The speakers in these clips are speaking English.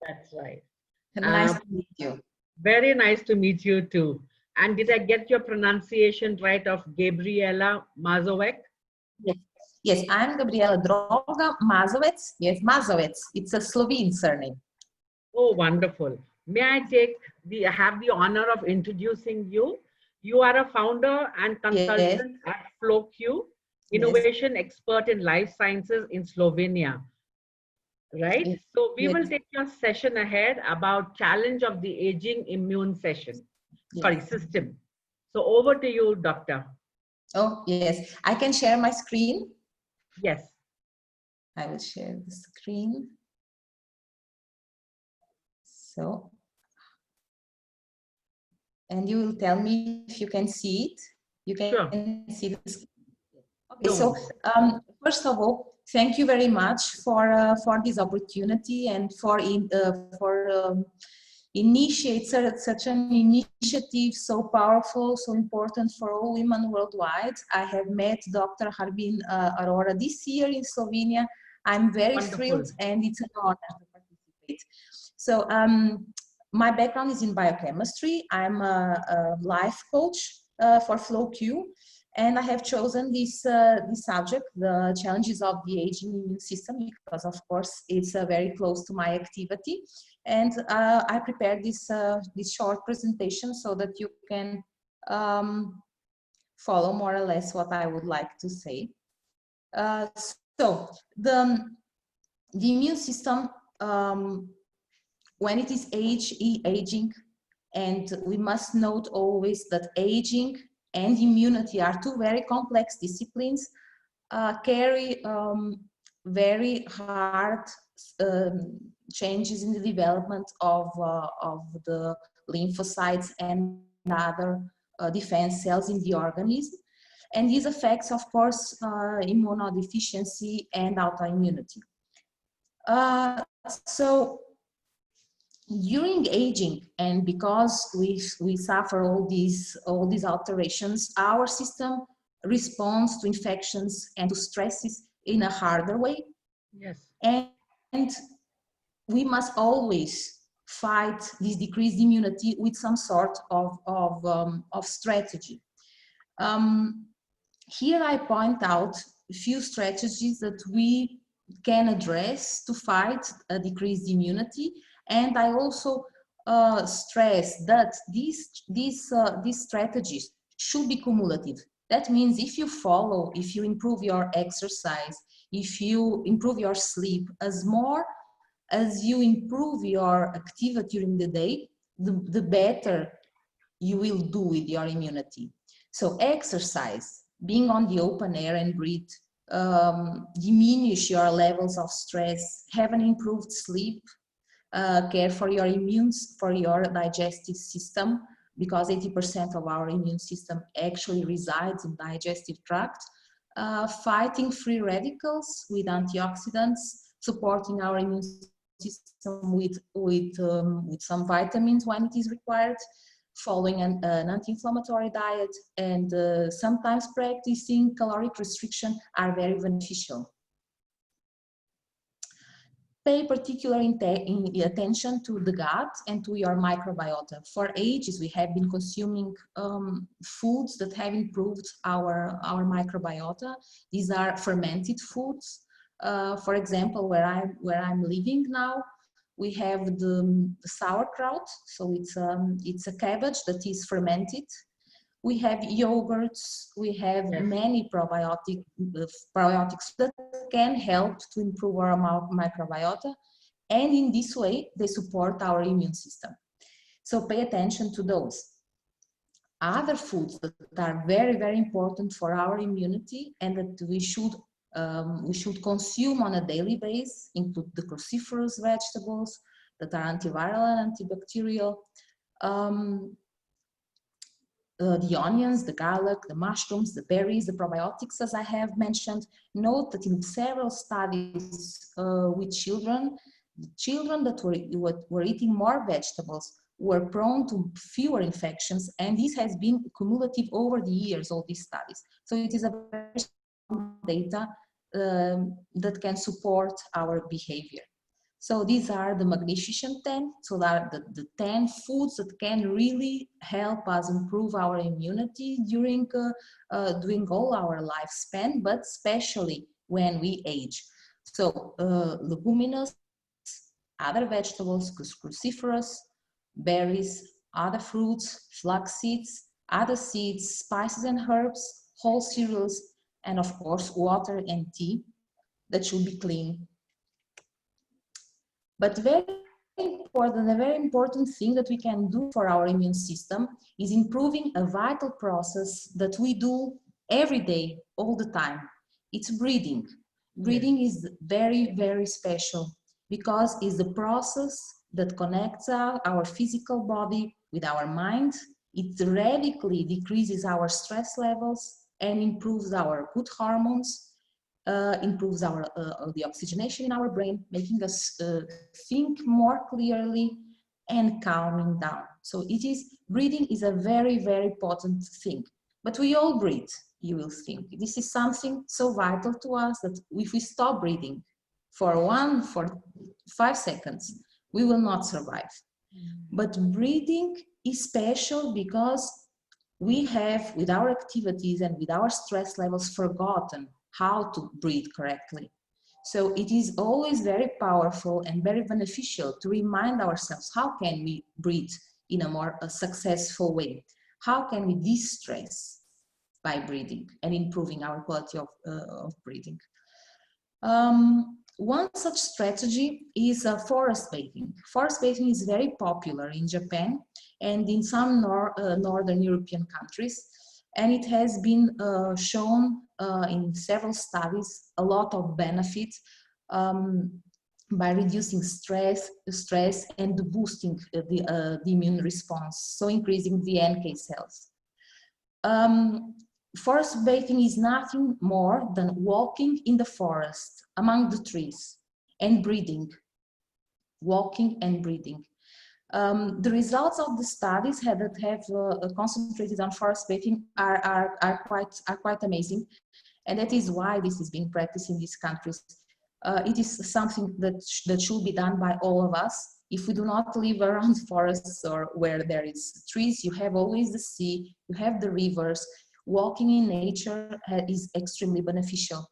That's right. Nice Uh, to meet you. Very nice to meet you too. And did I get your pronunciation right of Gabriela Mazowek? Yes, yes, I'm Gabriela Droga Mazovec. Yes, Mazovec. It's a Slovene surname. Oh, wonderful. May I have the honor of introducing you? You are a founder and Yes, consultant at FlowQ, yes, innovation expert in life sciences in Slovenia, right? yes, So we will yes, take your session ahead about challenge of the aging immune yes. system. So over to you, doctor. Oh, yes. I can share my screen. Yes. I will share the screen. So, and you will tell me if you can see it. You can Sure. see the screen. Okay, so No. first of all, thank you very much for this opportunity and for initiate such an initiative so powerful, so important for all women worldwide. I have met Dr. Harbin Aurora this year in Slovenia. I'm very Wonderful. thrilled and it's an honor to participate. So my background is in biochemistry. I'm a life coach for FlowQ. And I have chosen this subject, the challenges of the aging immune system, because of course it's very close to my activity. And I prepared this short presentation so that you can follow more or less what I would like to say. So the immune system, when it is aging, and we must note always that aging and immunity are two very complex disciplines, carry very hard changes in the development of the lymphocytes and other defense cells in the organism. And these affects, of course, immunodeficiency and autoimmunity. So during aging, and because we suffer all these alterations, our system responds to infections and to stresses in a harder way. Yes. And we must always fight this decreased immunity with some sort of strategy. Here I point out a few strategies that we can address to fight a decreased immunity. And I also stress that these strategies should be cumulative. That means if you improve your exercise, if you improve your sleep, as you improve your activity during the day, the better you will do with your immunity. So exercise, being on the open air and breathe, diminish your levels of stress, have an improved sleep, care for your for your digestive system, because 80% of our immune system actually resides in digestive tract, fighting free radicals with antioxidants, supporting our immune system with some vitamins when it is required, following an anti-inflammatory diet, and sometimes practicing caloric restriction are very beneficial. Pay particular attention to the gut and to your microbiota. For ages, we have been consuming foods that have improved our microbiota. These are fermented foods. For example, where I'm living now, we have the sauerkraut. So it's a cabbage that is fermented. We have yogurts, we have many probiotics that can help to improve our microbiota. And in this way, they support our immune system. So pay attention to those. Other foods that are very, very important for our immunity and that we should consume on a daily basis include the cruciferous vegetables that are antiviral and antibacterial. The onions, the garlic, the mushrooms, the berries, the probiotics, as I have mentioned. Note that in several studies with children, the children that were eating more vegetables were prone to fewer infections, and this has been cumulative over the years, all these studies. So it is a very strong data that can support our behavior. So these are the magnificent 10. So that are the 10 foods that can really help us improve our immunity during all our lifespan, but especially when we age. So leguminous, other vegetables, cruciferous, berries, other fruits, flax seeds, other seeds, spices and herbs, whole cereals, and of course water and tea that should be clean. But a very important thing that we can do for our immune system is improving a vital process that we do every day, all the time. It's breathing. Breathing is very special because it's the process that connects our physical body with our mind. It radically decreases our stress levels and improves our good hormones, improves the oxygenation in our brain, making us think more clearly and calming down. So breathing is a very important thing. But we all breathe, you will think. This is something so vital to us that if we stop breathing for 5 seconds, we will not survive. But breathing is special because we have, with our activities and with our stress levels, forgotten how to breathe correctly. So it is always very powerful and very beneficial to remind ourselves, how can we breathe in a more successful way? How can we de-stress by breathing and improving our quality of breathing? One such strategy is forest bathing. Forest bathing is very popular in Japan and in some Northern European countries. And it has been shown in several studies a lot of benefits by reducing stress and boosting the immune response, so increasing the NK cells. Forest bathing is nothing more than walking in the forest among the trees and breathing, walking and breathing. The results of the studies that have concentrated on forest bathing are quite amazing, and that is why this is being practiced in these countries. It is something that should be done by all of us. If we do not live around forests or where there is trees, you have always the sea, you have the rivers. Walking in nature is extremely beneficial.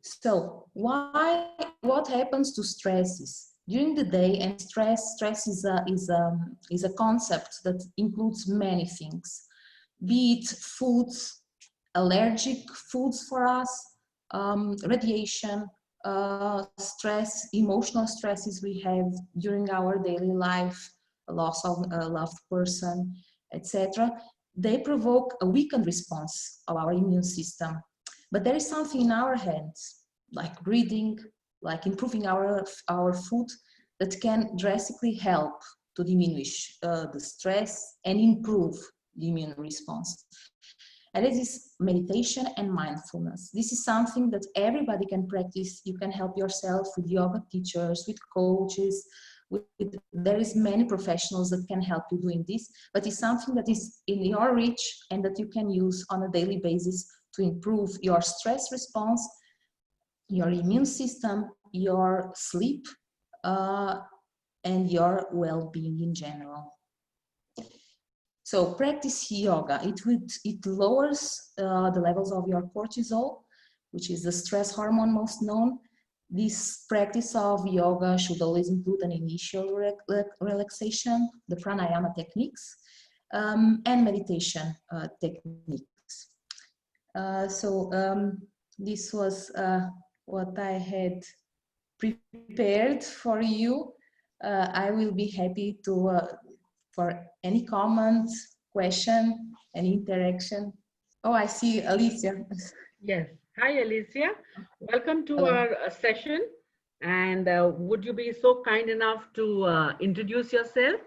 So what happens to stresses during the day? And stress is a concept that includes many things, be it foods, allergic foods for us, radiation, stress, emotional stresses we have during our daily life, a loss of a loved person, etc. They provoke a weakened response of our immune system. But there is something in our hands, like breathing, like improving our food, that can drastically help to diminish the stress and improve the immune response. And it is meditation and mindfulness. This is something that everybody can practice. You can help yourself with yoga teachers, with coaches. There is many professionals that can help you doing this, but it's something that is in your reach and that you can use on a daily basis to improve your stress response, your immune system, your sleep, and your well-being in general. So practice yoga. It lowers the levels of your cortisol, which is the stress hormone most known. This practice of yoga should always include an initial relaxation, the pranayama techniques, and meditation techniques. This was what I had prepared for you. I will be happy to for any comment, question, any interaction. Oh, I see Alicia. Yes. Hi, Alicia. Welcome to Hello. our session. And would you be so kind enough to introduce yourself?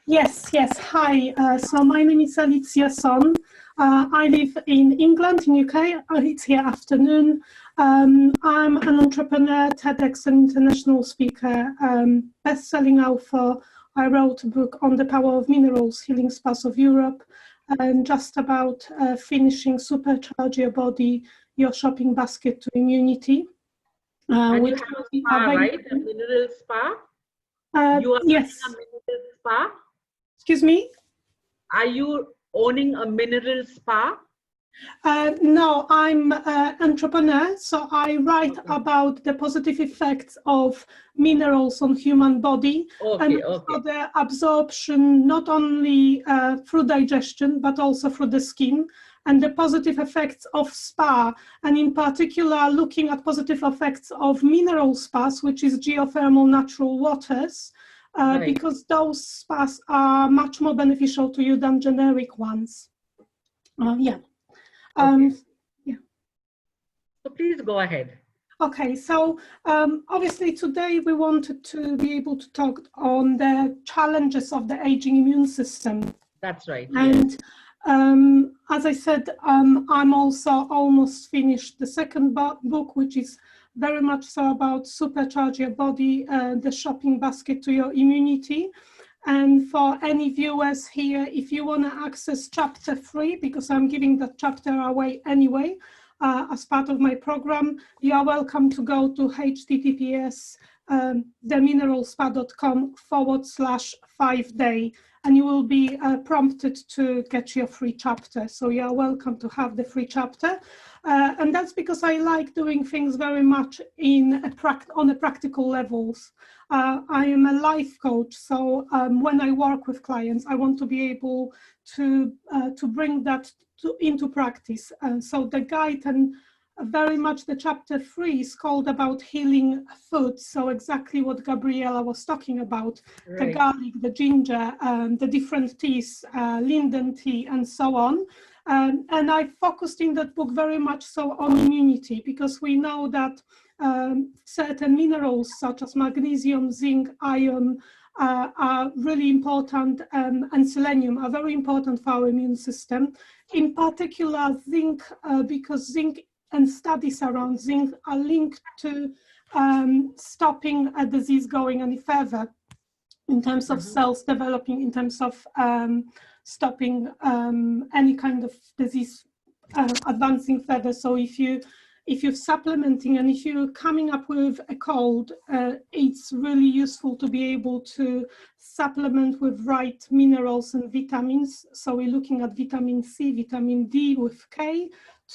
Yes. Hi. So my name is Alicia Son. I live in England, in UK. It's here afternoon. I'm an entrepreneur, TEDx and international speaker, best-selling author. I wrote a book on the power of minerals, healing spas of Europe, and just about finishing Supercharge Your Body, Your Shopping Basket to Immunity. And which you have a we spa, are very, right? A mineral spa? You are yes. running a mineral spa? Excuse me? Are you owning a mineral spa? No, I'm an entrepreneur, so I write Okay. about the positive effects of minerals on human body, and Okay, okay. also the absorption, not only through digestion, but also through the skin, and the positive effects of spa, and in particular looking at positive effects of mineral spas, which is geothermal natural waters, Right. because those spas are much more beneficial to you than generic ones. Yeah. Okay. Yeah. So please go ahead. Okay, so obviously today we wanted to be able to talk on the challenges of the aging immune system. That's right. And yes. as I said, I'm also almost finished the second book, which is very much so about supercharge your body, the shopping basket to your immunity. And for any viewers here, if you want to access chapter 3, because I'm giving that chapter away anyway, as part of my program, you are welcome to go to https themineralspa.com/5day, and you will be prompted to get your free chapter. So you are welcome to have the free chapter. And that's because I like doing things very much on a practical levels. I am a life coach, so when I work with clients, I want to be able to bring that into practice. So the guide and very much the chapter 3 is called about healing food. So exactly what Gabriela was talking about, right. The garlic, the ginger, the different teas, linden tea, and so on. And I focused in that book very much so on immunity, because we know that certain minerals such as magnesium, zinc, iron are really important, and selenium are very important for our immune system. In particular, zinc, because zinc and studies around zinc are linked to stopping a disease going any further in terms of cells developing, in terms of stopping any kind of disease advancing further. So if you're supplementing and if you're coming up with a cold, it's really useful to be able to supplement with right minerals and vitamins. So we're looking at vitamin C, vitamin D with K.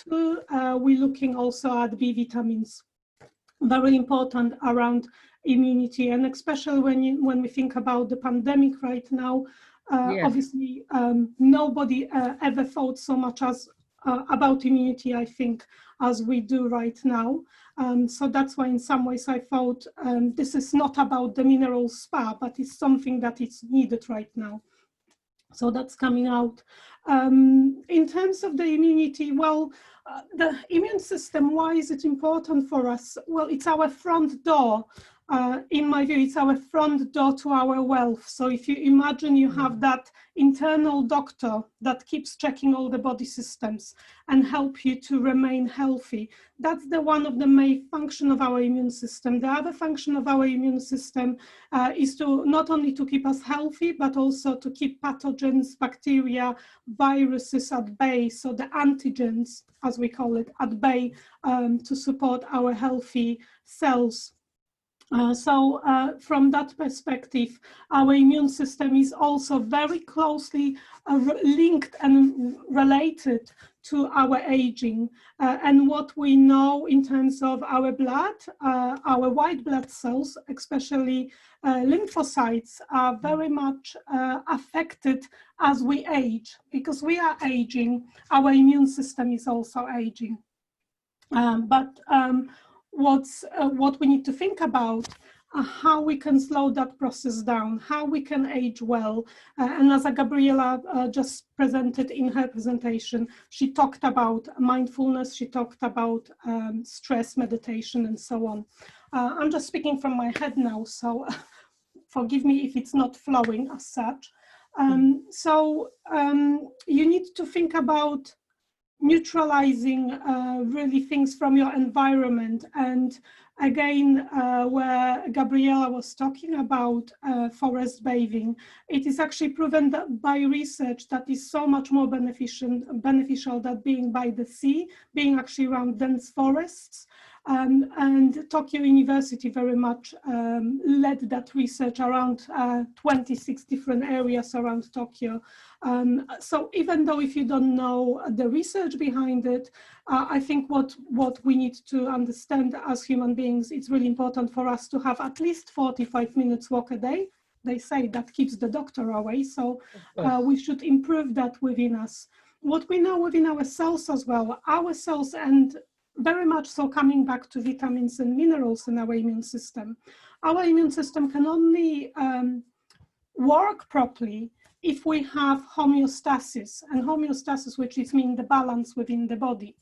We're looking also at B vitamins, very important around immunity, and especially when we think about the pandemic right now. Yes. Obviously, nobody ever thought so much as about immunity, I think, as we do right now. So that's why in some ways I thought this is not about the mineral spa, but it's something that is needed right now. So that's coming out. In terms of the immunity, well, the immune system, why is it important for us? Well, it's our front door. In my view, it's our front door to our wealth. So if you imagine you have that internal doctor that keeps checking all the body systems and help you to remain healthy, that's the one of the main function of our immune system. The other function of our immune system is to not only to keep us healthy, but also to keep pathogens, bacteria, viruses at bay. So the antigens, as we call it, at bay, to support our healthy cells. So from that perspective, our immune system is also very closely linked and related to our aging. And what we know in terms of our blood, our white blood cells, especially lymphocytes, are very much affected as we age. Because we are aging, our immune system is also aging. What we need to think about how we can slow that process down, how we can age well. And as Gabriela just presented in her presentation, she talked about mindfulness, she talked about stress, meditation, and so on. I'm just speaking from my head now, so forgive me if it's not flowing as such. You need to think about neutralizing really things from your environment. And again, where Gabriela was talking about forest bathing, it is actually proven that by research that is so much more beneficial than being by the sea, being actually around dense forests. And Tokyo University very much led that research around 26 different areas around Tokyo. So even though if you don't know the research behind it, I think what we need to understand as human beings, it's really important for us to have at least 45 minutes walk a day. They say that keeps the doctor away, so we should improve that within us. What we know within our cells as well, our cells, and very much so coming back to vitamins and minerals in our immune system. Our immune system can only work properly if we have homeostasis, and homeostasis, which is mean the balance within the body.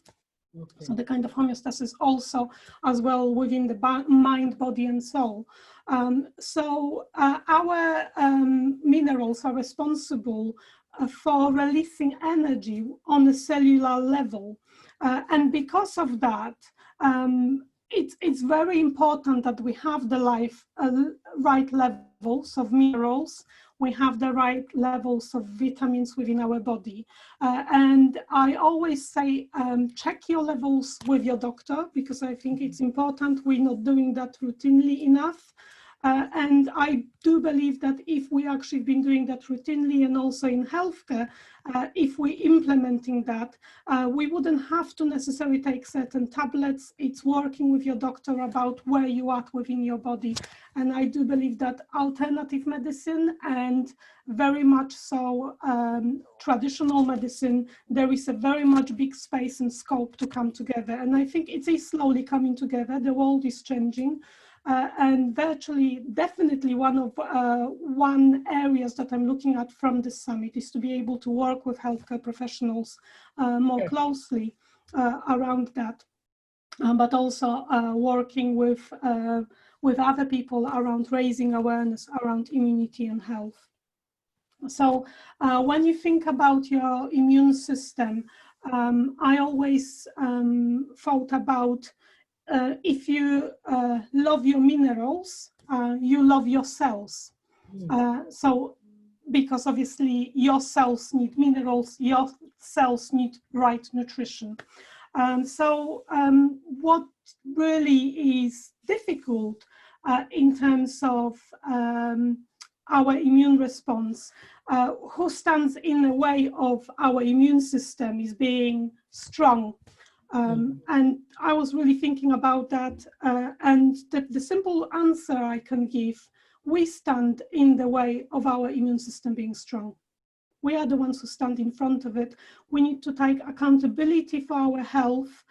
Okay. So the kind of homeostasis also as well within the mind, body and soul. Our minerals are responsible for releasing energy on a cellular level. And because of that, it's very important that we have the right levels of minerals, we have the right levels of vitamins within our body. And I always say, check your levels with your doctor, because I think it's important. We're not doing that routinely enough. And I do believe that if we actually been doing that routinely and also in healthcare, if we're implementing that, we wouldn't have to necessarily take certain tablets. It's working with your doctor about where you are within your body. And I do believe that alternative medicine and very much so traditional medicine, there is a very much big space and scope to come together. And I think it is slowly coming together. The world is changing. And virtually, definitely one areas that I'm looking at from the summit is to be able to work with healthcare professionals more closely around that, but also working with other people around raising awareness around immunity and health. So when you think about your immune system, I always thought about if you love your minerals, you love your cells. So, because obviously your cells need minerals, your cells need right nutrition. What really is difficult in terms of our immune response, who stands in the way of our immune system is being strong. And I was really thinking about that, and the simple answer I can give, we stand in the way of our immune system being strong. We are the ones who stand in front of it. We need to take accountability for our health,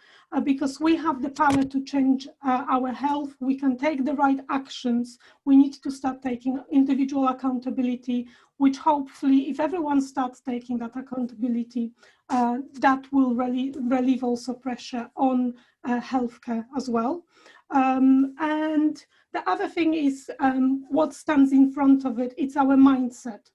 because we have the power to change our health. We can take the right actions. We need to start taking individual accountability, which hopefully, if everyone starts taking that accountability, that will relieve also pressure on healthcare as well. And the other thing is what stands in front of it, it's our mindset.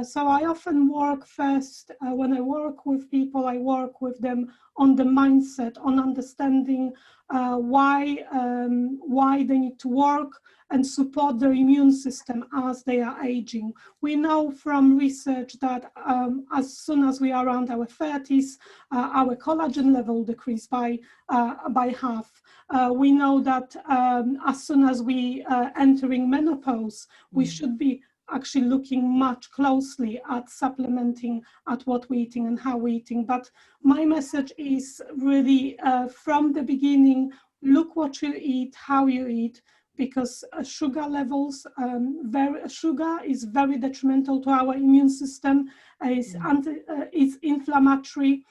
So I often work first, when I work with people, I work with them on the mindset, on understanding why they need to work and support their immune system as they are aging. We know from research that as soon as we are around our 30s, our collagen level decreases by half. We know that as soon as we entering menopause, we should be actually looking much closely at supplementing at what we're eating and how we're eating. But my message is really from the beginning, look what you eat, how you eat, because sugar levels, sugar is very detrimental to our immune system, is inflammatory.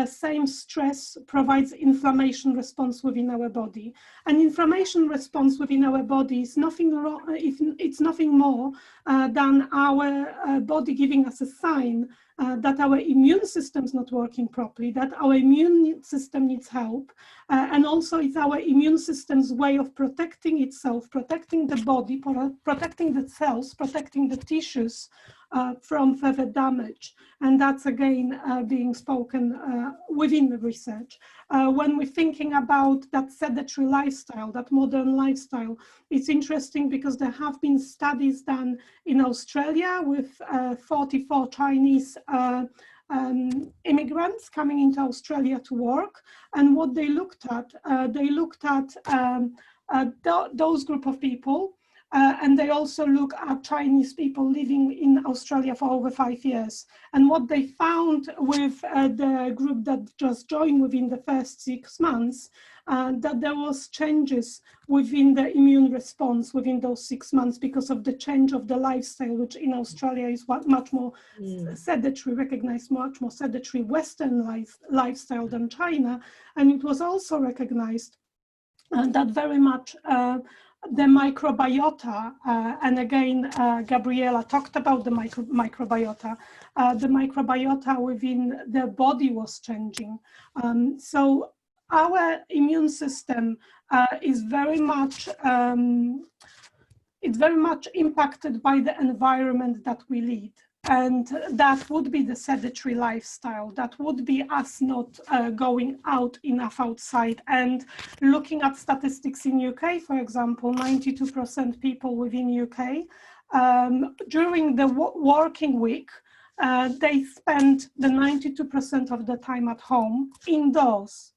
Same stress provides inflammation response within our body. And inflammation response within our body is nothing wrong, it's nothing more than our body giving us a sign that our immune system is not working properly, that our immune system needs help. And also it's our immune system's way of protecting itself, protecting the body, protecting the cells, protecting the tissues from further damage. And that's again being spoken within the research. When we're thinking about that sedentary lifestyle, that modern lifestyle, it's interesting because there have been studies done in Australia with 44 Chinese immigrants coming into Australia to work. And what they looked at those group of people, and they also look at Chinese people living in Australia for over 5 years. And what they found with the group that just joined within the first 6 months, that there was changes within the immune response within those 6 months because of the change of the lifestyle, which in Australia is much more sedentary, recognized much more sedentary Western lifestyle than China. And it was also recognized that very much the microbiota, and again, Gabriela talked about the microbiota. The microbiota within the body was changing. So our immune system is very much it's very much impacted by the environment that we lead. And that would be the sedentary lifestyle. That would be us not going out enough outside. And looking at statistics in UK, for example, 92% people within UK, during the working week, they spend the 92% of the time at home indoors,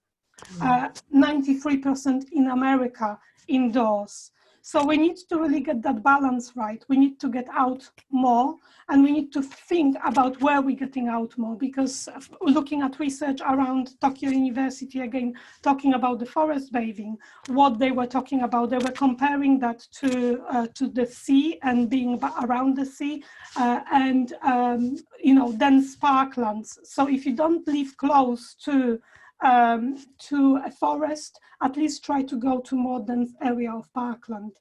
93% in America indoors. So we need to really get that balance right. We need to get out more, and we need to think about where we're getting out more, because looking at research around Tokyo University, again, talking about the forest bathing, what they were talking about, they were comparing that to the sea and being around the sea, and dense parklands. So if you don't live close to a forest, at least try to go to more dense area of parkland.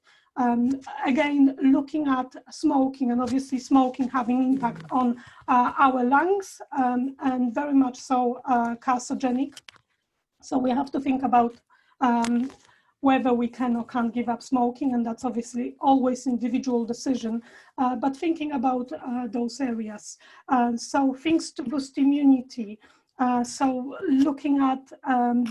Again, looking at smoking, and obviously smoking having impact on our lungs, and very much so carcinogenic. So we have to think about whether we can or can't give up smoking, and that's obviously always individual decision, but thinking about those areas. So things to boost immunity. So looking at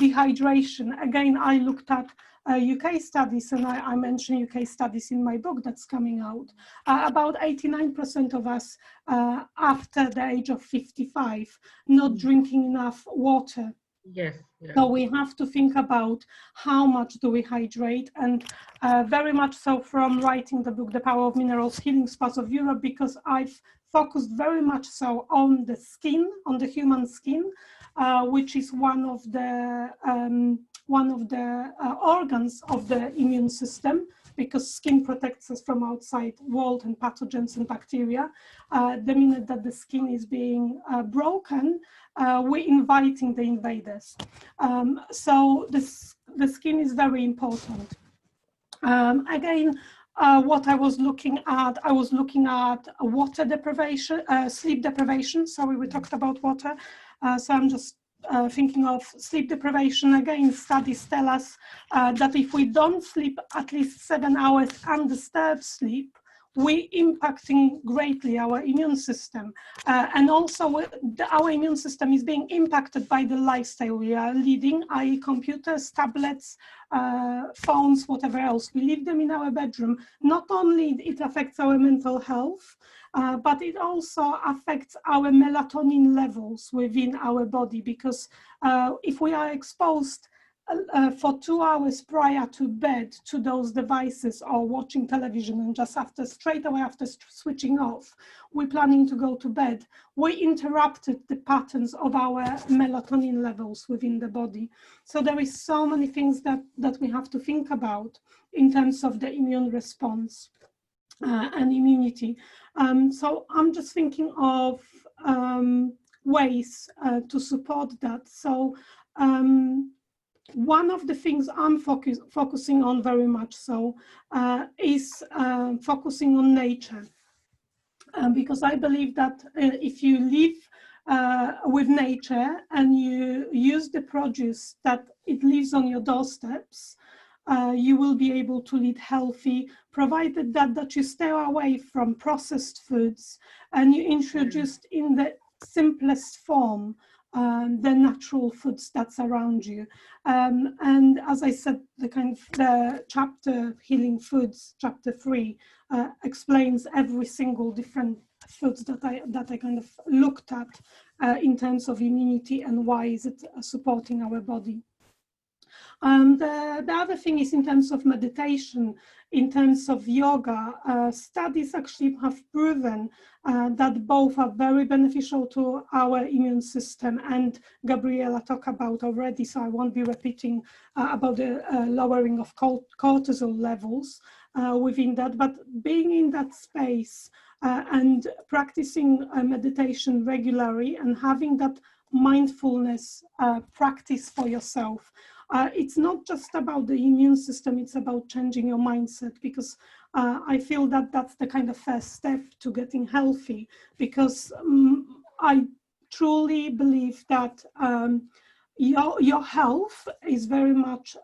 dehydration, again, I looked at UK studies, and I mentioned UK studies in my book that's coming out. About 89% of us after the age of 55 not drinking enough water. Yes, yes. So we have to think about how much do we hydrate, and very much so from writing the book, The Power of Minerals, Healing Spots of Europe, because I've focused very much so on the skin, on the human skin, which is one of the organs of the immune system, because skin protects us from outside world and pathogens and bacteria. The minute that the skin is being broken, we're inviting the invaders. So the skin is very important. Again, what I was looking at water deprivation, sleep deprivation. Sorry, we talked about water. So I'm just thinking of sleep deprivation. Again, studies tell us that if we don't sleep at least 7 hours undisturbed sleep, we're impacting greatly our immune system. And also our immune system is being impacted by the lifestyle we are leading, i.e. computers, tablets, phones, whatever else. We leave them in our bedroom. Not only it affects our mental health, but it also affects our melatonin levels within our body, because if we are exposed for 2 hours prior to bed to those devices or watching television, and just straight away after switching off, we're planning to go to bed, we interrupted the patterns of our melatonin levels within the body. So there is so many things that we have to think about in terms of the immune response and immunity. So I'm just thinking of ways to support that. So one of the things I'm focusing on very much so is focusing on nature, because I believe that if you live with nature and you use the produce that it lives on your doorsteps, you will be able to lead healthy, provided that you stay away from processed foods and you introduced in the simplest form the natural foods that's around you. And as I said, the chapter Healing Foods, chapter 3, explains every single different foods that I kind of looked at in terms of immunity and why is it supporting our body. The other thing is in terms of meditation, in terms of yoga, studies actually have proven that both are very beneficial to our immune system, and Gabriela talked about already, so I won't be repeating about the lowering of cortisol levels within that, but being in that space and practicing meditation regularly and having that mindfulness practice for yourself. It's not just about the immune system, it's about changing your mindset, because I feel that that's the kind of first step to getting healthy, because I truly believe that your health is very much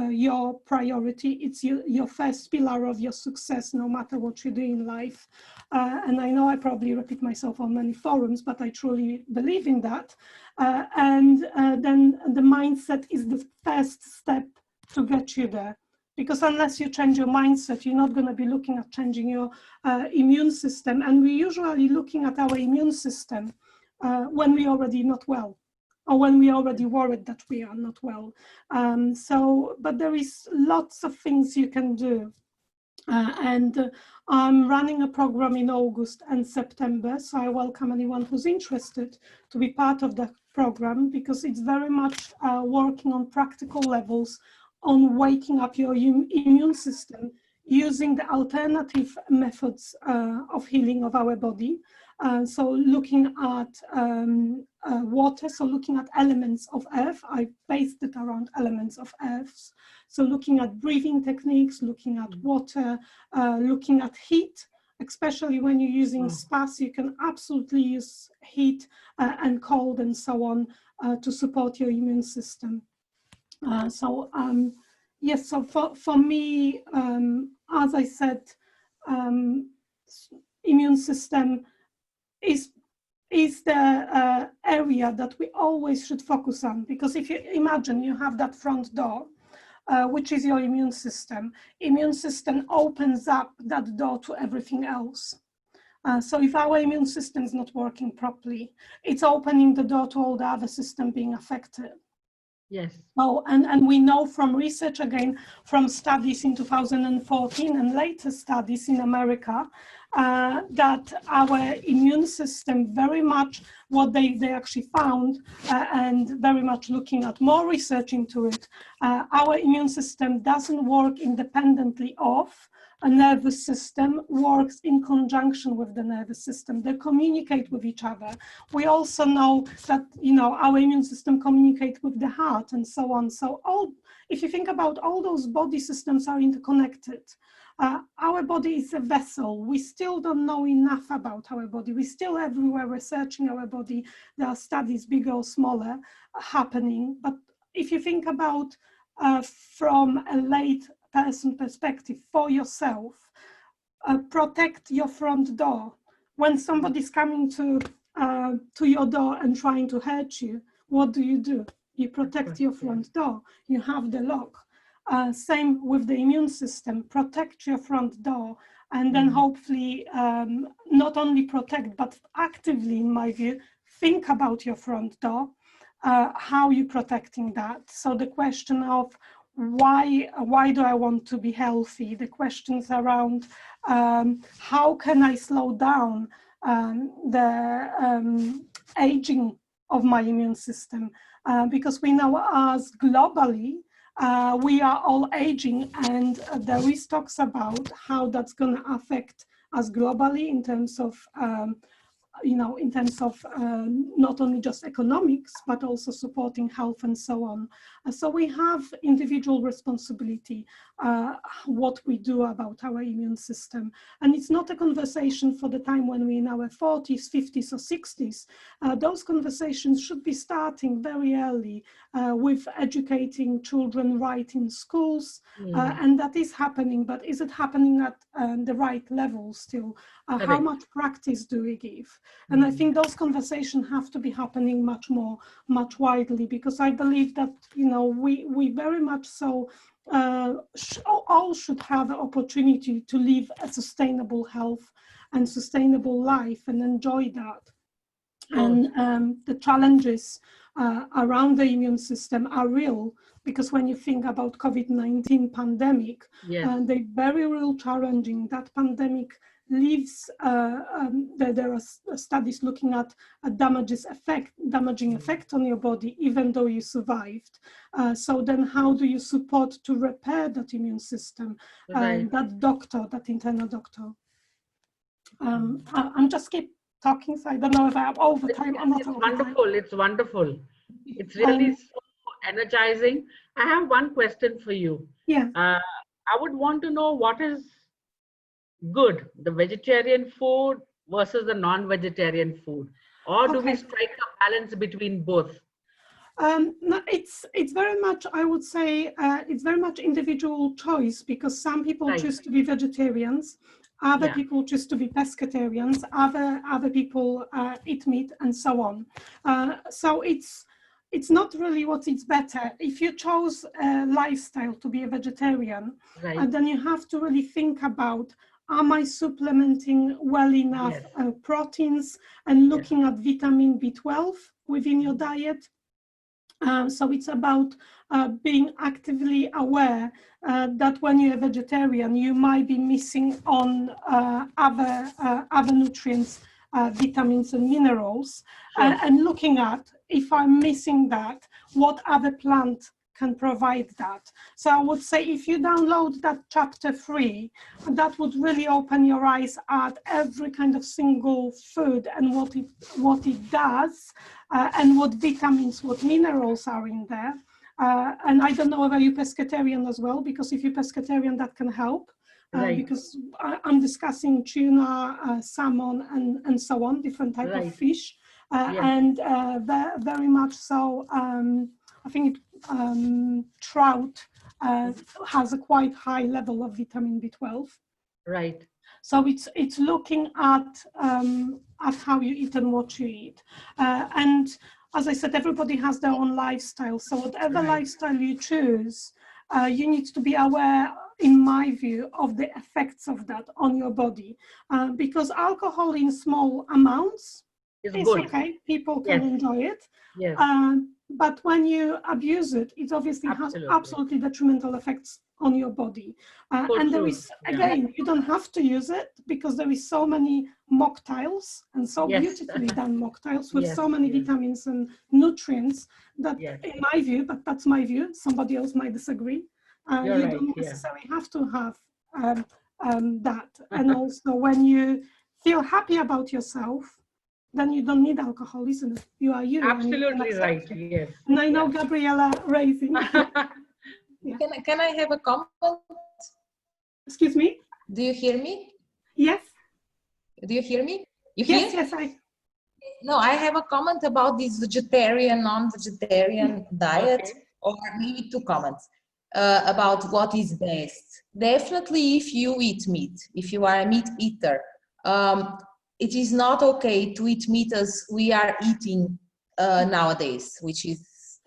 your priority. It's your first pillar of your success, no matter what you do in life. And I know I probably repeat myself on many forums, but I truly believe in that. And then the mindset is the first step to get you there. Because unless you change your mindset, you're not going to be looking at changing your immune system. And we're usually looking at our immune system when we're already not well, or when we're already worried that we are not well. But there is lots of things you can do. And I'm running a program in August and September, so I welcome anyone who's interested to be part of that program, because it's very much working on practical levels on waking up your immune system using the alternative methods of healing of our body. So looking at water, so looking at elements of earth. I based it around elements of earth. So looking at breathing techniques, looking at water, looking at heat, especially when you're using spas, you can absolutely use heat and cold and so on to support your immune system. Yes, so for me, as I said, immune system is the area that we always should focus on, because if you imagine you have that front door, which is your immune system opens up that door to everything else. So if our immune system is not working properly, it's opening the door to all the other systems being affected. Yes. Oh, and we know from research, again, from studies in 2014 and later studies in America, that our immune system very much, what they actually found, and very much looking at more research into it, our immune system doesn't work independently of a nervous system, works in conjunction with the nervous system. They communicate with each other. We also know that, you know, our immune system communicates with the heart and so on. So if you think about all those body systems are interconnected. Our body is a vessel. We still don't know enough about our body. We're still everywhere researching our body. There are studies, bigger or smaller, happening. But if you think about from a lay person perspective for yourself, protect your front door. When somebody's coming to your door and trying to hurt you, what do? You protect your front door. You have the lock. Same with the immune system. Protect your front door, and then hopefully not only protect, but actively, in my view, think about your front door, how you're protecting that. So the question of why do I want to be healthy? The questions around how can I slow down the aging of my immune system? Because we know as globally, we are all aging, and there is talks about how that's going to affect us globally in terms of not only just economics, but also supporting health and so on. So we have individual responsibility, what we do about our immune system. And it's not a conversation for the time when we're in our 40s, 50s, or 60s. Those conversations should be starting very early with educating children right in schools. And that is happening, but is it happening at the right level still? How much practice do we give? And I think those conversations have to be happening much widely, because I believe that, you know, we very much so all should have the opportunity to live a sustainable health and sustainable life and enjoy that. And the challenges around the immune system are real, because when you think about COVID-19 pandemic, they're very real challenging. That pandemic leaves, there are studies looking at a damaging effect on your body, even though you survived. So then how do you support to repair that immune system? That internal doctor. I'm just keep talking, so I don't know if I have over time or not. It's wonderful. It's wonderful. It's really so energizing. I have one question for you. Yeah. I would want to know what is good, the vegetarian food versus the non-vegetarian food, or do we strike a balance between both? No, it's very much, I would say, it's very much individual choice, because some people choose to be vegetarians, other people choose to be pescatarians, other people eat meat, and so on. So it's not really what is better. If you chose a lifestyle to be a vegetarian, then you have to really think about, am I supplementing well enough proteins, and looking at vitamin B12 within your diet. So it's about being actively aware that when you're a vegetarian, you might be missing on other nutrients, vitamins and minerals, and looking at, if I'm missing that, what other plant can provide that. So I would say, if you download that chapter 3, that would really open your eyes at every kind of single food and what it does, and what vitamins, what minerals are in there. And I don't know whether you're pescatarian as well, because if you're pescatarian, that can help. Because I'm discussing tuna, salmon, and so on, different type of fish, and very much so. I think trout has a quite high level of vitamin B12. Right. So it's looking at how you eat and what you eat, and as I said, everybody has their own lifestyle. So whatever lifestyle you choose, you need to be aware, in my view, of the effects of that on your body, because alcohol in small amounts is okay. People can enjoy it. But when you abuse it, it obviously has absolutely detrimental effects on your body. And there is, again, you don't have to use it, because there is so many mocktails, and so beautifully done mocktails with so many vitamins and nutrients that, in my view, but that's my view, somebody else might disagree, you don't necessarily have to have that. And also, when you feel happy about yourself, then you don't need alcohol, isn't it? You are you. Absolutely right. Yes. And I know Gabriella raising. Can I have a comment? Excuse me? Do you hear me? Yes. Do you hear me? Yes, No, I have a comment about this vegetarian, non-vegetarian diet, or maybe 2 comments about what is best. Definitely, if you eat meat, if you are a meat eater, it is not okay to eat meat as we are eating nowadays, which is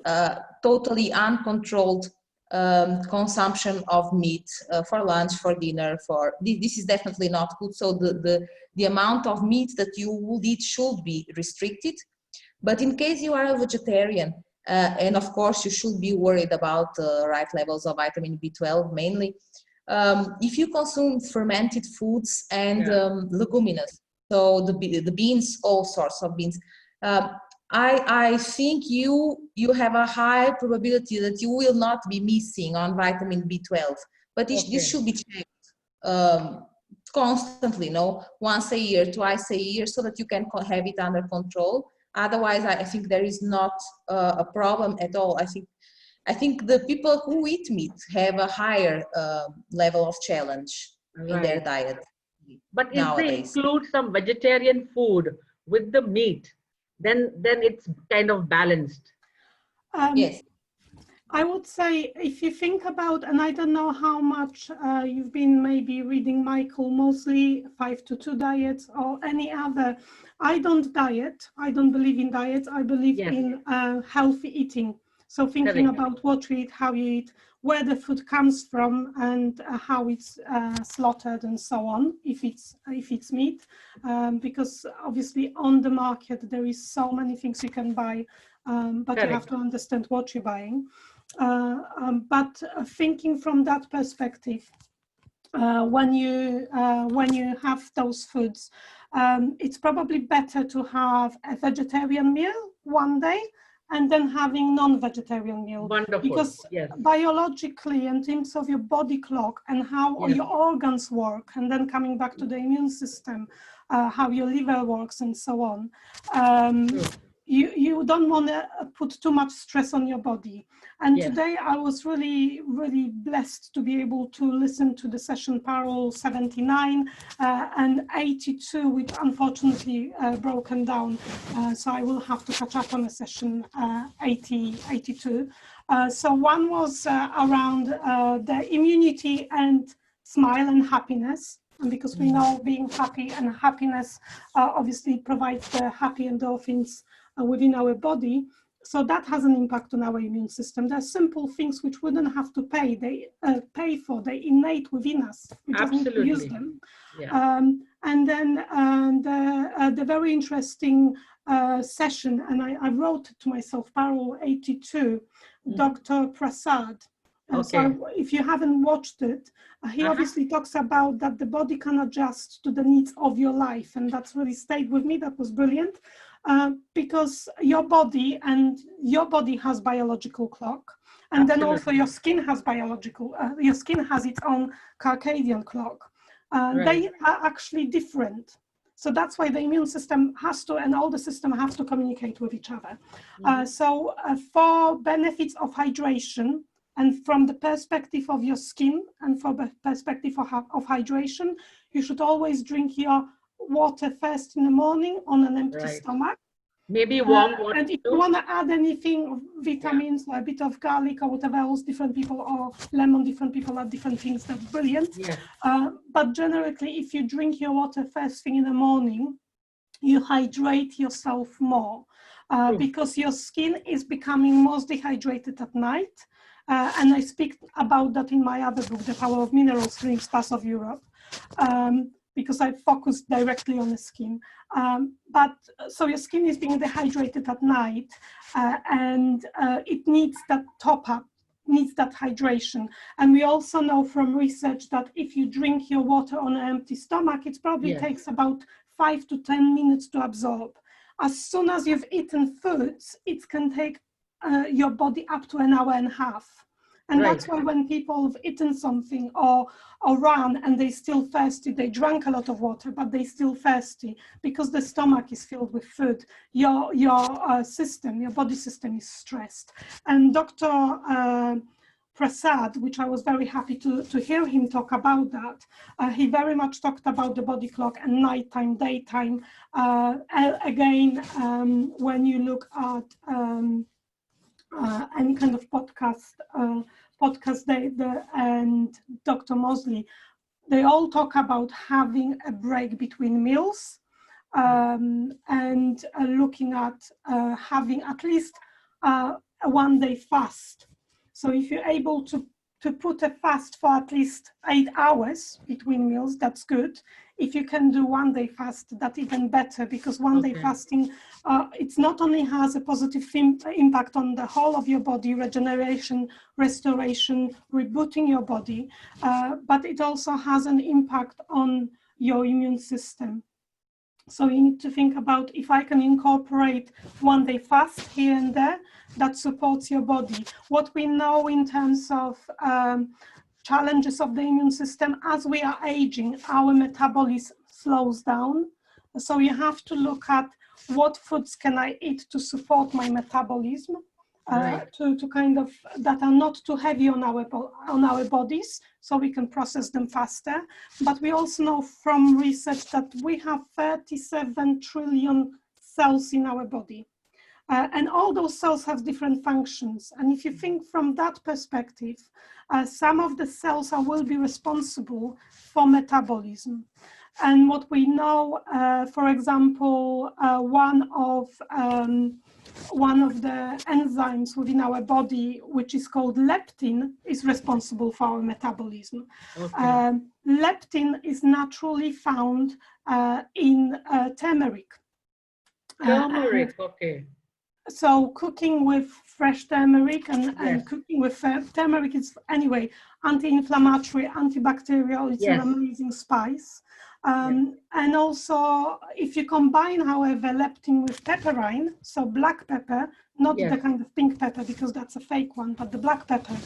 totally uncontrolled consumption of meat for lunch, for dinner. This is definitely not good. So the amount of meat that you would eat should be restricted. But in case you are a vegetarian, and of course you should be worried about the right levels of vitamin B12 mainly, if you consume fermented foods and leguminous, so the beans, all sorts of beans, I think you have a high probability that you will not be missing on vitamin B12. But this should be checked constantly, once a year, twice a year, so that you can have it under control. Otherwise, I think there is not a problem at all. I think the people who eat meat have a higher level of challenge in their diet. But if nowadays. they include some vegetarian food with the meat, then it's kind of balanced. Yes. I would say if you think about, and I don't know how much you've been maybe reading Michael Mosley, 5 to 2 diets or any other. I don't diet. I don't believe in diets. I believe Yes. in healthy eating. So thinking Correct. about what you eat, how you eat, where the food comes from, and how it's slaughtered and so on, if it's meat, because obviously on the market there is so many things you can buy, but you have Correct. to understand what you're buying. But thinking from that perspective, when you have those foods, it's probably better to have a vegetarian meal one day and then having non-vegetarian meal. Wonderful. Because Yes. biologically, in terms of your body clock and how Yes. your organs work, and then coming back to the immune system, how your liver works and so on, you don't want to put too much stress on your body. And Yes. today I was really, really blessed to be able to listen to the session Parole 79 and 82, which unfortunately broken down. So I will have to catch up on the session 82. So one was around the immunity and smile and happiness. And because we know being happy and happiness obviously provides the happy endorphins within our body. So that has an impact on our immune system. There are simple things which we don't have to pay. They pay for. They innate within us. We just need to use them. Yeah. And then the very interesting session, and I wrote to myself, Parole 82, Dr. Prasad. Okay. So if you haven't watched it, he obviously talks about that the body can adjust to the needs of your life. And that's really stayed with me. That was brilliant. Because your body has biological clock, and Absolutely. then also your skin has your skin has its own circadian clock. Right. They are actually different. So that's why the immune system has to, and all the system have to communicate with each other. So for benefits of hydration, and from the perspective of your skin, and from the perspective of hydration, you should always drink your water first in the morning on an empty stomach. Maybe warm water. And if you want to add anything, vitamins, or a bit of garlic or whatever else, different people, or lemon, different people add different things, that's brilliant. Yes. But generally, if you drink your water first thing in the morning, you hydrate yourself more because your skin is becoming most dehydrated at night. And I speak about that in my other book, The Power of Minerals, Healing Spas of Europe. Because I focus directly on the skin. But so your skin is being dehydrated at night, and it needs that top up, needs that hydration. And we also know from research that if you drink your water on an empty stomach, it probably takes about 5 to 10 minutes to absorb. As soon as you've eaten foods, it can take your body up to an hour and a half. And that's why when people have eaten something or run and they're still thirsty, they drank a lot of water, but they're still thirsty because the stomach is filled with food. Your system, your body system is stressed. And Dr. Prasad, which I was very happy to hear him talk about that, he very much talked about the body clock and nighttime, daytime. Again, when you look at any kind of podcast, and Dr. Mosley, they all talk about having a break between meals and looking at having at least a one-day fast. So if you're able to put a fast for at least 8 hours between meals, that's good. If you can do one-day fast, that's even better, because one-day fasting, it's not only has a positive impact on the whole of your body, regeneration, restoration, rebooting your body, but it also has an impact on your immune system. So you need to think about, if I can incorporate one-day fast here and there, that supports your body. What we know in terms of challenges of the immune system, as we are aging, our metabolism slows down. So you have to look at what foods can I eat to support my metabolism, to kind of, that are not too heavy on our bodies, so we can process them faster. But we also know from research that we have 37 trillion cells in our body. And all those cells have different functions. And if you think from that perspective, some of the cells will be responsible for metabolism. And what we know, for example, one of the enzymes within our body, which is called leptin, is responsible for our metabolism. Okay. Leptin is naturally found in turmeric. Turmeric, okay. So cooking with fresh turmeric Yes. and cooking with turmeric is, anyway, anti-inflammatory, antibacterial. It's an Yes. amazing spice. And also, if you combine, however, leptin with pepperine, so black pepper, not Yes. the kind of pink pepper, because that's a fake one, but the black pepper,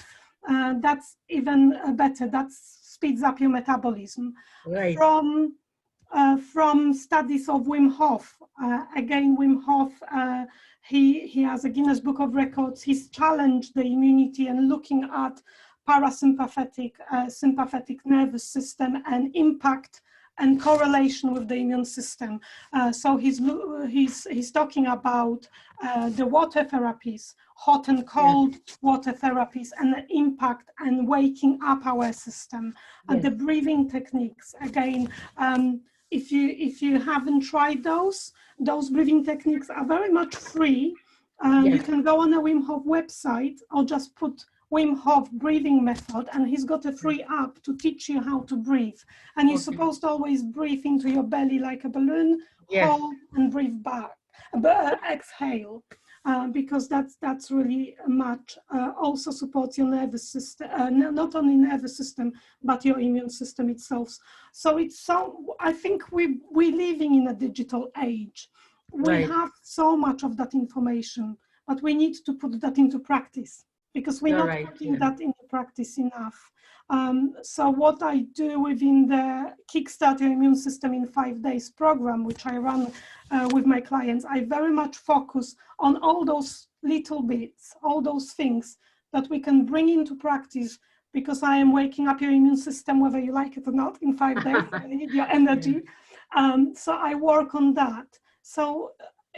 that's even better. That speeds up your metabolism. Right. From studies of Wim Hof, again, Wim Hof, he has a Guinness Book of Records. He's challenged the immunity and looking at parasympathetic, sympathetic nervous system and impact and correlation with the immune system. So he's talking about the water therapies, hot and cold water therapies, and the impact and waking up our system. And the breathing techniques, again, if you haven't tried those breathing techniques are very much free. You can go on a Wim Hof website or just put Wim Hof breathing method, and he's got a free app to teach you how to breathe. And you're supposed to always breathe into your belly like a balloon, hold and breathe back, exhale, because that's really much also supports your nervous system, not only nervous system, but your immune system itself. So I think we're living in a digital age. We have so much of that information, but we need to put that into practice, because we're not putting that into practice enough. So what I do within the Kickstart Your Immune System in 5 Days program, which I run with my clients, I very much focus on all those little bits, all those things that we can bring into practice, because I am waking up your immune system, whether you like it or not, in 5 days. I need your energy. So I work on that. So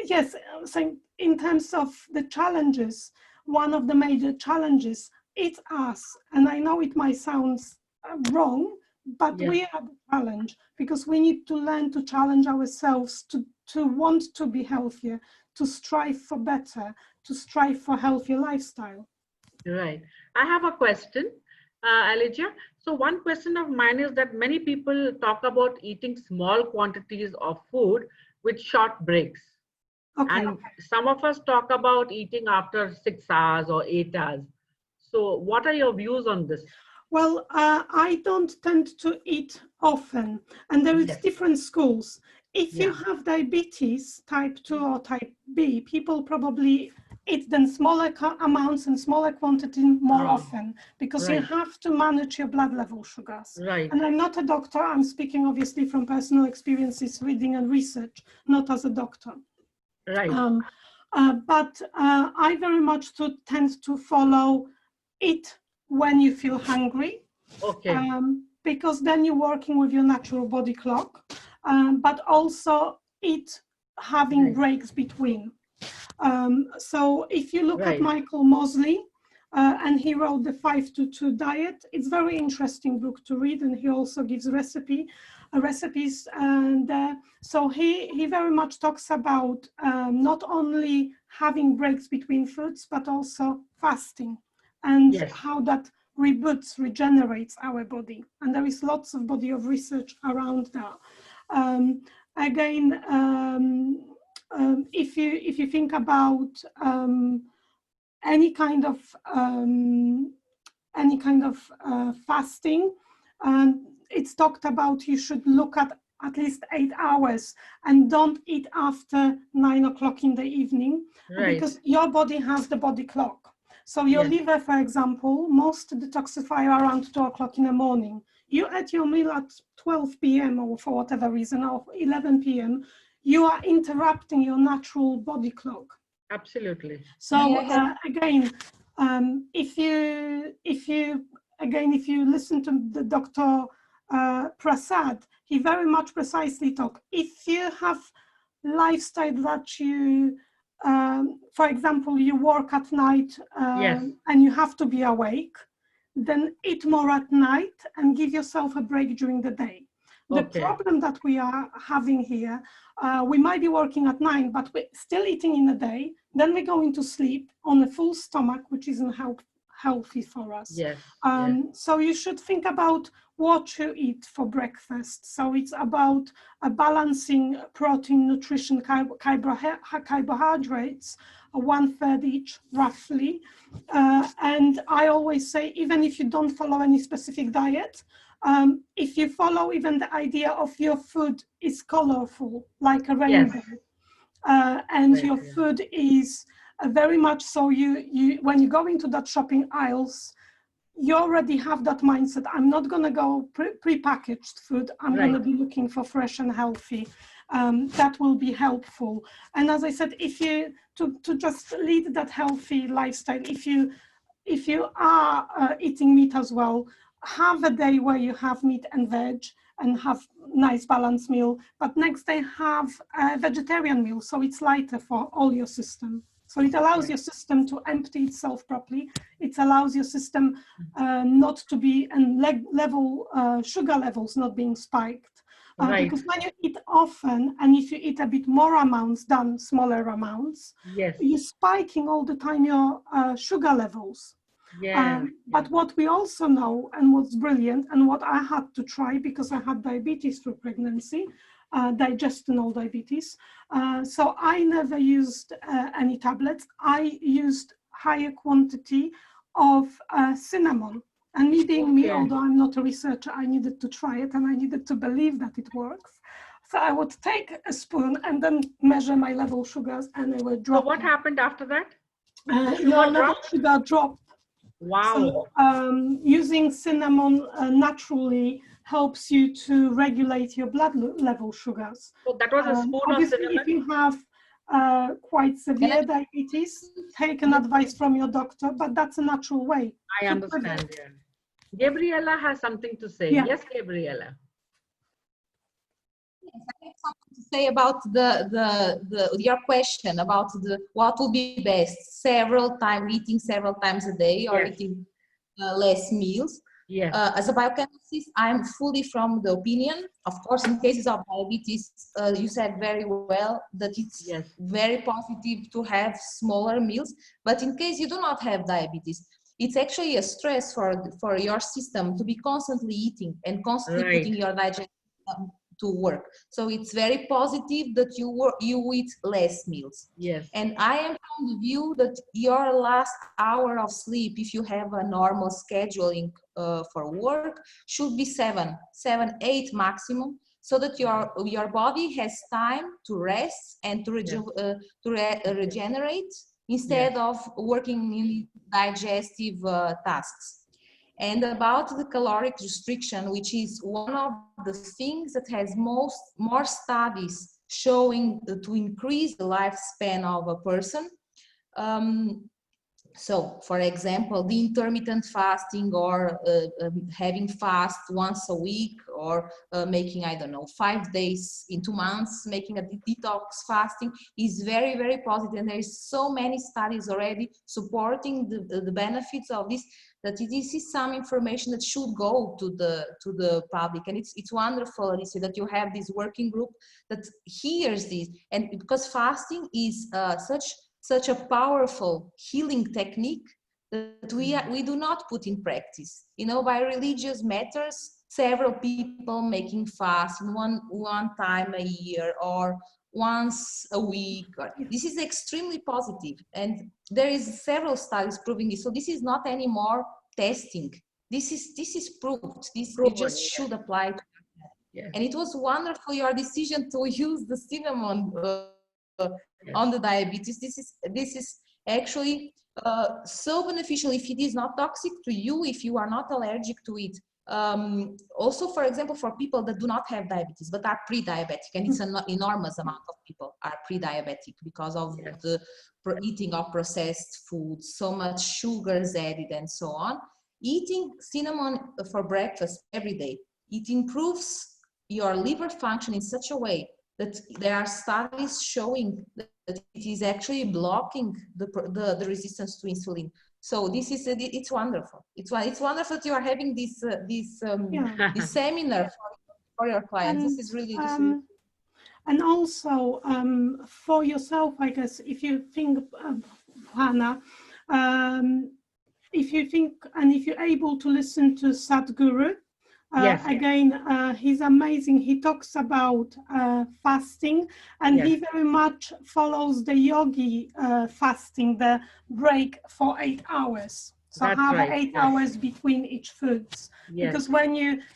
yes, so in terms of the challenges, one of the major challenges, it's us. And I know it might sound wrong, but we are the challenge, because we need to learn to challenge ourselves to want to be healthier, to strive for better, to strive for healthier lifestyle. Right. I have a question, Alicia. So one question of mine is that many people talk about eating small quantities of food with short breaks. And some of us talk about eating after 6 hours or 8 hours. So what are your views on this? Well, I don't tend to eat often, and there is different schools. If you have diabetes, type 2 or type B, people probably eat them smaller amounts and smaller quantity more often, because you have to manage your blood level sugars. And I'm not a doctor. I'm speaking obviously from personal experiences, reading and research, not as a doctor. But I very much tend to follow it when you feel hungry, because then you're working with your natural body clock, but also eat having breaks between. So if you look at Michael Mosley, and he wrote the 5-2 diet, it's a very interesting book to read, and he also gives recipes, and so he very much talks about not only having breaks between foods, but also fasting, and how that reboots, regenerates our body. And there is lots of body of research around that. Again, if you think about any kind of fasting, it's talked about you should look at least 8 hours, and don't eat after 9 o'clock in the evening, because your body has the body clock. So your liver, for example, most detoxify around 2 o'clock in the morning. You eat your meal at 12 p.m. or for whatever reason, or 11 p.m., you are interrupting your natural body clock. Absolutely. So again, if you listen to the Dr. Prasad, he very much precisely talk. If you have lifestyle that you for example, you work at night Yes. and you have to be awake, then eat more at night and give yourself a break during the day. The Okay. problem that we are having here, we might be working at 9, but we're still eating in the day. Then we go into sleep on a full stomach, which isn't healthy for us. Yes. Yes. So you should think about what you eat for breakfast. So it's about balancing protein, nutrition, carbohydrates, 1/3 each roughly. And I always say, even if you don't follow any specific diet, if you follow even the idea of your food is colorful, like a rainbow, and Right, your yeah. food is very much so, you when you go into that shopping aisles, you already have that mindset. I'm not going to go pre-packaged food. I'm going to be looking for fresh and healthy. That will be helpful. And as I said, if you to just lead that healthy lifestyle, if you are eating meat as well, have a day where you have meat and veg and have nice balanced meal, but next day have a vegetarian meal, so it's lighter for all your system. So it allows your system to empty itself properly. It allows your system not to be, and sugar levels not being spiked. Because when you eat often, and if you eat a bit more amounts than smaller amounts, you're spiking all the time your sugar levels. But what we also know, and what's brilliant, and what I had to try because I had diabetes through pregnancy, digestional diabetes. So I never used any tablets. I used higher quantity of cinnamon. And me being me, although I'm not a researcher, I needed to try it and I needed to believe that it works. So I would take a spoon and then measure my level sugars and I would drop. So what happened after that? Your level sugar dropped. Wow. So using cinnamon naturally helps you to regulate your blood level sugars. So that was a spoon of cinnamon? If you have quite severe diabetes, take an advice from your doctor, but that's a natural way. I understand, yeah. Gabriella has something to say. Yes, Gabriella. Yes, I have something to say about your question about what will be best, eating several times a day or eating less meals. Yes. As a biochemist, I'm fully from the opinion, of course, in cases of diabetes, you said very well that it's very positive to have smaller meals, but in case you do not have diabetes, it's actually a stress for your system to be constantly eating and constantly putting your digestion to work. So it's very positive that you eat less meals. Yes. And I am from the view that your last hour of sleep, if you have a normal scheduling for work, should be 7, 8 maximum, so that your body has time to rest and to regenerate instead of working in digestive tasks. And about the caloric restriction, which is one of the things that has more studies showing to increase the lifespan of a person. So, for example, the intermittent fasting or having fast once a week or making, I don't know, 5 days in 2 months, making a detox fasting is very, very positive. And there is so many studies already supporting the benefits of this, that this is some information that should go to the public. And it's wonderful, Alicia, that you have this working group that hears this. And because fasting is such a powerful healing technique that we do not put in practice. You know, by religious matters, several people making fast in one time a year or once a week. This is extremely positive, and there is several studies proving this. So this is not anymore testing. This is proved. This proven, you just should apply to it. And it was wonderful your decision to use the cinnamon on the diabetes. This is actually so beneficial if it is not toxic to you, if you are not allergic to it. Also, for example, for people that do not have diabetes but are pre-diabetic, and it's an enormous amount of people are pre-diabetic because of the eating of processed foods, so much sugars added and so on. Eating cinnamon for breakfast every day, it improves your liver function in such a way that there are studies showing that it is actually blocking the resistance to insulin. So this is it's wonderful. It's wonderful that you are having this this seminar for your clients. And, this is really and also for yourself, I guess, if you think, Hannah, if you think and if you're able to listen to Sadhguru, Yes. again, he's amazing. He talks about fasting, and Yes. he very much follows the yogi fasting, the break for 8 hours. So That's have right. 8 Yes. hours between each foods. Yes. Because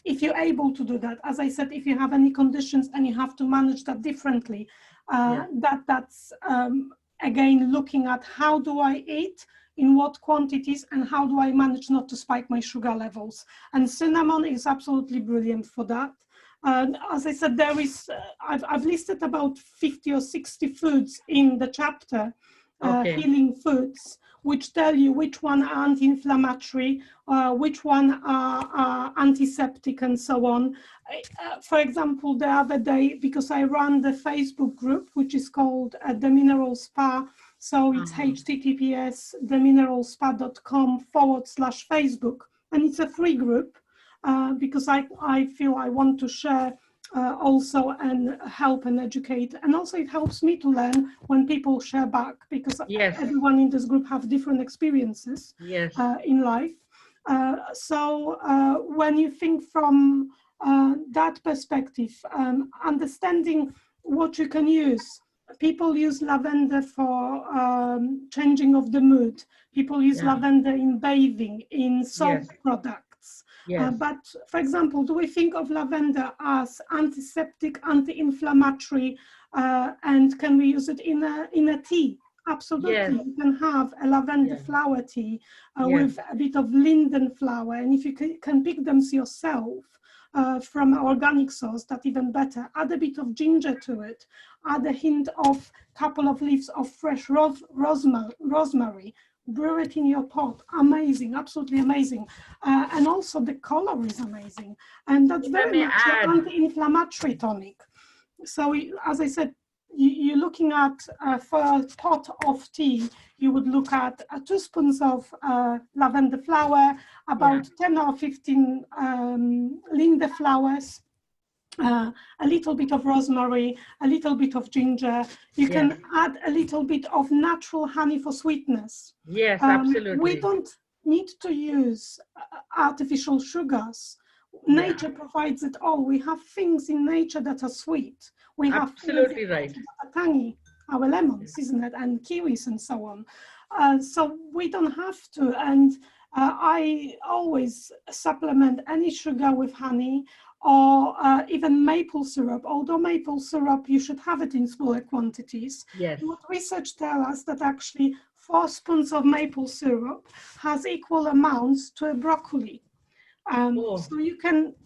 if you're able to do that, as I said, if you have any conditions and you have to manage that differently, Yeah. that's again looking at how do I eat, in what quantities, and how do I manage not to spike my sugar levels. And cinnamon is absolutely brilliant for that. As I said, there is, I've listed about 50 or 60 foods in the chapter, healing foods, which tell you which one are anti-inflammatory, which one are antiseptic, and so on. For example, the other day, because I run the Facebook group, which is called The Mineral Spa, so it's https themineralspa.com/Facebook, and it's a free group because I feel I want to share also and help and educate, and also it helps me to learn when people share back, because everyone in this group have different experiences in life. So when you think from that perspective, understanding what you can use. People use lavender for changing of the mood. People use lavender in bathing, in soap products. But for example, do we think of lavender as antiseptic, anti-inflammatory, and can we use it in a tea? Absolutely. You can have a lavender flower tea with a bit of linden flower, and if you can pick them yourself, from organic source, that's even better. Add a bit of ginger to it. Add a hint of couple of leaves of fresh rosemary. Brew it in your pot. Amazing, absolutely amazing. And also the color is amazing. And that's very much an anti-inflammatory tonic. So as I said, you're looking at, for a pot of tea, you would look at 2 spoons of lavender flower, about 10 or 15 linden flowers, a little bit of rosemary, a little bit of ginger. You can add a little bit of natural honey for sweetness. Yes, absolutely. We don't need to use artificial sugars. Nature provides it all. We have things in nature that are sweet. We have absolutely right. That are tangy, our lemons, isn't it, and kiwis and so on. So we don't have to. And I always supplement any sugar with honey, or even maple syrup. Although maple syrup, you should have it in smaller quantities. What research tells us that actually 4 spoons of maple syrup has equal amounts to a broccoli. So you can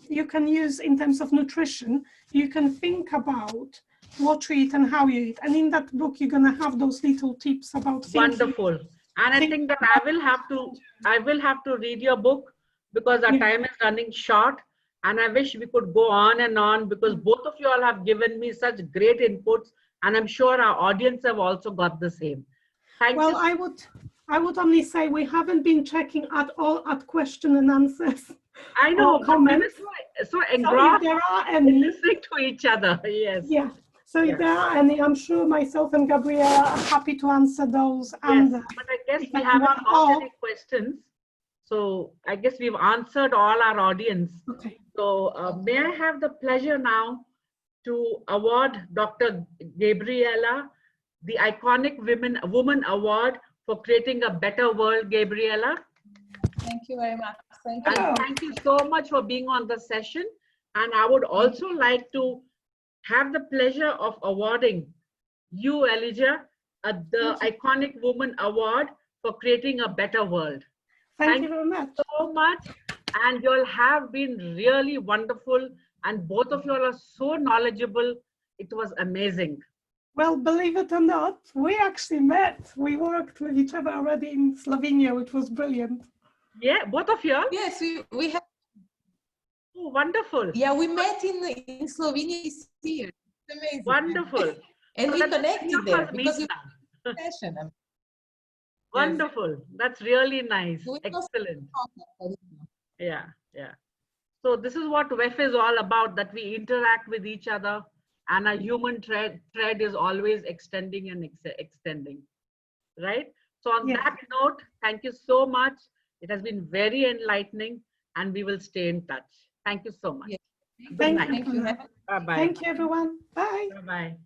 use, in terms of nutrition, you can think about what you eat and how you eat. And in that book, you're going to have those little tips about wonderful. And I think that I will have to read your book, because our time is running short. And I wish we could go on and on, because both of you all have given me such great inputs, and I'm sure our audience have also got the same. Thank you. Well, I would only say we haven't been checking at all at question and answers. I know, comments. So engrossed there are any, listening to each other. Yes. Yeah. So if there are any, I'm sure myself and Gabriela are happy to answer those. And but I guess we haven't got any questions. So I guess we've answered all our audience. Okay. So may I have the pleasure now to award Dr. Gabriela the Iconic Woman Award for creating a better world, Gabriela. Thank you very much. Thank you. And thank you so much for being on the session. And I would also like to have the pleasure of awarding you, Elijah, the Iconic Woman Award for creating a better world. Thank you very much. So much. And you all have been really wonderful. And both of you all are so knowledgeable. It was amazing. Well, believe it or not, we actually met. We worked with each other already in Slovenia, which was brilliant. Yeah, both of you? Yes, we have. Oh, wonderful. Yeah, we met in Slovenia this year. It's amazing. Wonderful. And So we that the three connected of there us because meet you now. passion. Yes. Wonderful. That's really nice. So it was Excellent. fun. Yeah, yeah. So this is what WEF is all about, that we interact with each other, and a human thread is always extending and extending, right? So on Yes. that note, thank you so much. It has been very enlightening, and we will stay in touch. Thank you so much. Yes. Good Thank night. you. Thank you. Bye-bye. Thank you, everyone. Bye. Bye-bye.